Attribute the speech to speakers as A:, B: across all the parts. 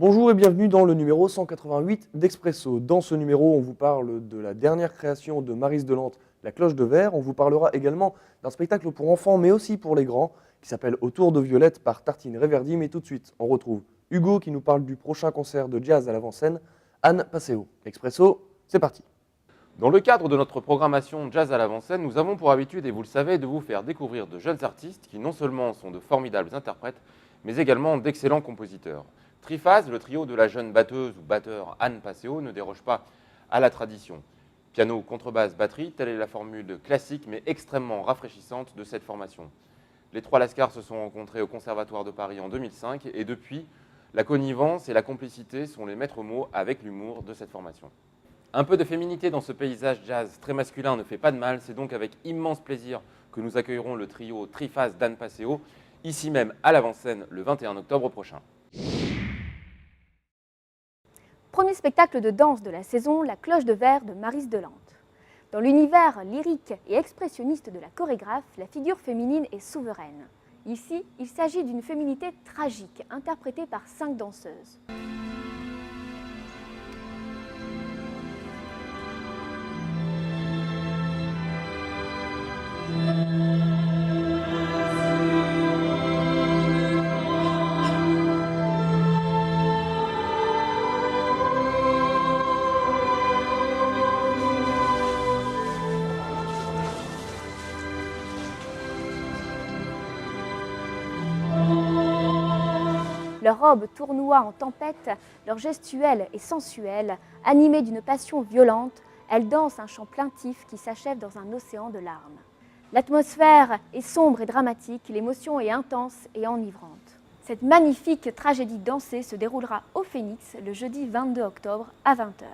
A: Bonjour et bienvenue dans le numéro 188 d'Expresso. Dans ce numéro, on vous parle de la dernière création de Maryse Delantre, La Cloche de Verre. On vous parlera également d'un spectacle pour enfants, mais aussi pour les grands, qui s'appelle Autour de Violette par Tartine Reverdy. Mais tout de suite, on retrouve Hugo qui nous parle du prochain concert de jazz à l'avant-scène, Anne Passeo. Expresso, c'est parti.
B: Dans le cadre de notre programmation Jazz à l'avant-scène, nous avons pour habitude, et vous le savez, de vous faire découvrir de jeunes artistes qui non seulement sont de formidables interprètes, mais également d'excellents compositeurs. Triphase, le trio de la jeune batteuse ou batteur Anne Passeo, ne déroge pas à la tradition. Piano, contrebasse, batterie, telle est la formule classique mais extrêmement rafraîchissante de cette formation. Les trois Lascars se sont rencontrés au Conservatoire de Paris en 2005 et depuis, la connivence et la complicité sont les maîtres mots avec l'humour de cette formation. Un peu de féminité dans ce paysage jazz très masculin ne fait pas de mal, c'est donc avec immense plaisir que nous accueillerons le trio Triphase d'Anne Passeo, ici même à l'avant-scène le 21 octobre prochain.
C: Premier spectacle de danse de la saison, La Cloche de Verre de Maryse Delantre. Dans l'univers lyrique et expressionniste de la chorégraphe, la figure féminine est souveraine. Ici, il s'agit d'une féminité tragique, interprétée par 5 danseuses. Leurs robes tournoient en tempête, leur gestuelle est sensuelle, animée d'une passion violente, elles dansent un chant plaintif qui s'achève dans un océan de larmes. L'atmosphère est sombre et dramatique, l'émotion est intense et enivrante. Cette magnifique tragédie dansée se déroulera au Phénix le jeudi 22 octobre à 20 h.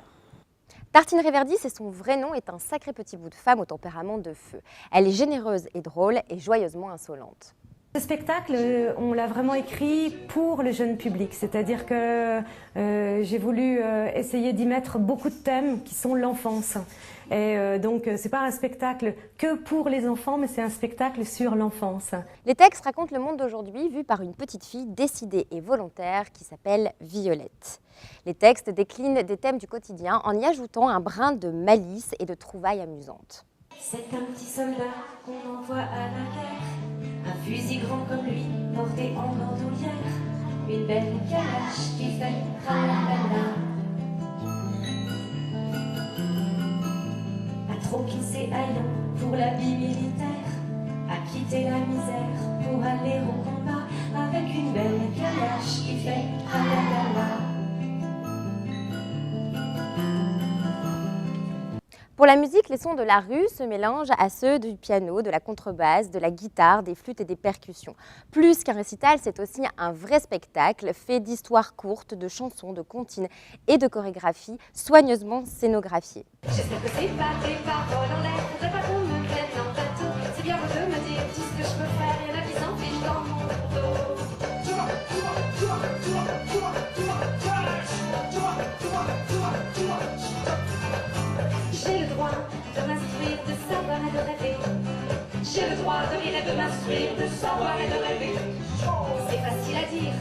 D: Tartine Reverdy, c'est son vrai nom, est un sacré petit bout de femme au tempérament de feu. Elle est généreuse et drôle et joyeusement insolente.
E: Ce spectacle, on l'a vraiment écrit pour le jeune public, c'est-à-dire que j'ai voulu essayer d'y mettre beaucoup de thèmes qui sont l'enfance. Et donc, c'est pas un spectacle que pour les enfants, mais c'est un spectacle sur l'enfance.
D: Les textes racontent le monde d'aujourd'hui vu par une petite fille décidée et volontaire qui s'appelle Violette. Les textes déclinent des thèmes du quotidien en y ajoutant un brin de malice et de trouvailles amusantes.
F: C'est un petit soldat qu'on envoie à la guerre, un fusil grand comme lui, porté en bandoulière, une belle calache qui fait tralala. À troquer haillons pour l'habit militaire, à quitter la misère pour aller au combat, avec une belle calache qui fait tralala.
D: Pour la musique, les sons de la rue se mélangent à ceux du piano, de la contrebasse, de la guitare, des flûtes et des percussions. Plus qu'un récital, c'est aussi un vrai spectacle fait d'histoires courtes, de chansons, de comptines et de chorégraphies soigneusement scénographiées.
F: J'espère que c'est pas des paroles en l'air, faudrait pas qu'on me prenne en bateau. C'est bien beau de me dire tout ce que je peux faire, y'en a qui s'en fichent dans mon dos. J'ai le droit de m'instruire, de savoir et de rêver. J'ai le droit de lire et de m'instruire, de savoir et de rêver. C'est facile à dire,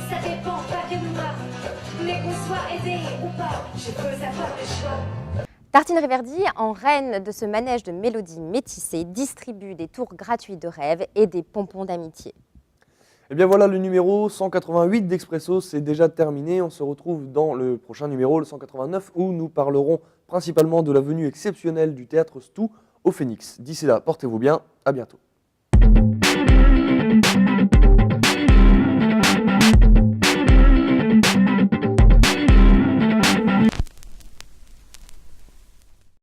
F: ça dépend pas que de moi. Mais qu'on soit aidé ou pas, je peux avoir le choix.
D: Tartine Reverdy, en reine de ce manège de mélodies métissées, distribue des tours gratuits de rêve et des pompons d'amitié.
A: Et bien voilà, le numéro 188 d'Expresso, c'est déjà terminé. On se retrouve dans le prochain numéro, le 189, où nous parlerons principalement de la venue exceptionnelle du théâtre Stou au Phénix. D'ici là, portez-vous bien, à bientôt.